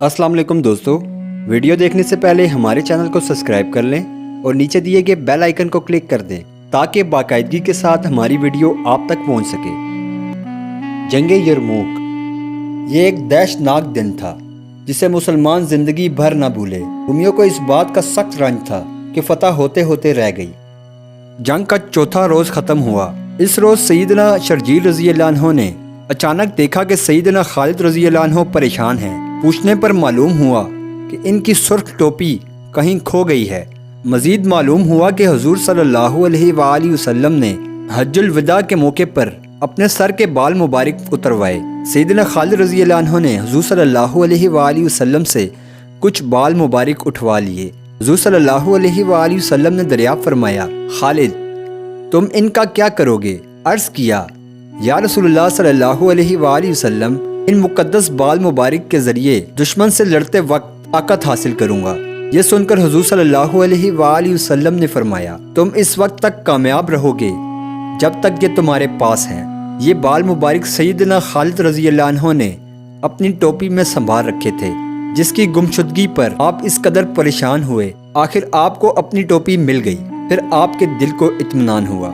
अस्सलाम वालेकुम दोस्तों, वीडियो देखने से पहले हमारे चैनल को सब्सक्राइब कर लें और नीचे दिए गए बेल आइकन को क्लिक कर दें ताकि बाकायदगी के साथ हमारी वीडियो आप तक पहुंच सके। जंगे यरमूक ये एक दहशतनाक दिन था जिसे मुसलमान ज़िंदगी भर न भूले। रोमियों को इस बात का सख्त रंज था कि फतह होते होते रह गई। जंग का चौथा रोज़ ख़त्म हुआ। इस रोज़ सैयदना शर्जील रज़ी अल्लाह अन्हु ने अचानक देखा कि सैयदना खालिद रज़ी अल्लाह अन्हु परेशान हैं। पूछने पर मालूम हुआ कि इनकी सुर्ख टोपी कहीं खो गई है। मज़ीद मालूम हुआ कि हुज़ूर सल्लल्लाहु अलैहि वसल्लम ने हज्जुल विदा के मौके पर अपने सर के बाल मुबारक उतरवाए। सैयदना खालिद रज़ी अल्लाह अन्हु ने हुज़ूर सल्लल्लाहु अलैहि वसल्लम से कुछ बाल मुबारक उठवा लिए। हुज़ूर सल्लल्लाहु अलैहि वसल्लम ने दरियाफ़्त फरमाया, खालिद तुम इनका क्या करोगे? अर्ज़ किया, या रसूलुल्लाह सल्लल्लाहु अलैहि वसल्लम, इन मुक़द्दस बाल मुबारक के ज़रिए दुश्मन से लड़ते वक्त ताकत हासिल करूँगा। ये सुनकर हुज़ूर सल्लल्लाहु अलैहि वसल्लम ने फरमाया, तुम इस वक्त तक कामयाब रहोगे जब तक ये तुम्हारे पास हैं। ये बाल मुबारक सैयदना खालिद रज़ी अल्लाह अन्हु ने अपनी टोपी में संभाल रखे थे, जिसकी गुमशुदगी पर आप इस कदर परेशान हुए। आखिर आपको अपनी टोपी मिल गई, फिर आपके दिल को इत्मीनान हुआ।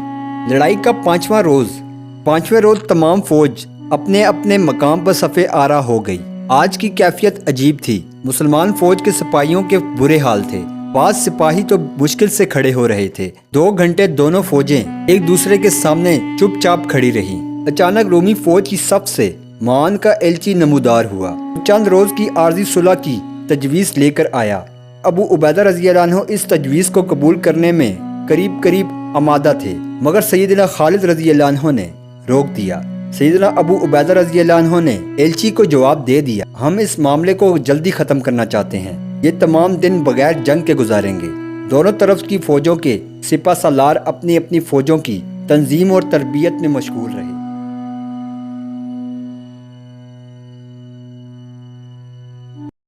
लड़ाई का पांचवें रोज़ तमाम फौज अपने अपने मकाम पर सफ़े आरा हो गई। आज की कैफियत अजीब थी। मुसलमान फौज के सिपाहियों के बुरे हाल थे। 5 सिपाही तो मुश्किल से खड़े हो रहे थे। 2 घंटे दोनों फौजें एक दूसरे के सामने चुपचाप खड़ी रहीं। अचानक रोमी फौज की सफ से मान का एलची नमूदार हुआ। चंद रोज की आर्जी सुलह की तजवीज़ लेकर आया। अबू उबैदा रज़ी अल्लाह अन्हु इस तजवीज़ को कबूल करने में करीब आमादा थे, मगर सैयदना खालिद रज़ी अल्लाह अन्हु ने रोक दिया। सैयदना अबू उबैदा रज़ी अल्लाह अन्हु ने एलची को जवाब दे दिया, हम इस मामले को जल्दी ख़त्म करना चाहते हैं। ये तमाम दिन बगैर जंग के गुजारेंगे। दोनों तरफ की फ़ौजों के सिपा सालार अपनी अपनी फ़ौजों की तंजीम और तरबियत में मशगूल रहे।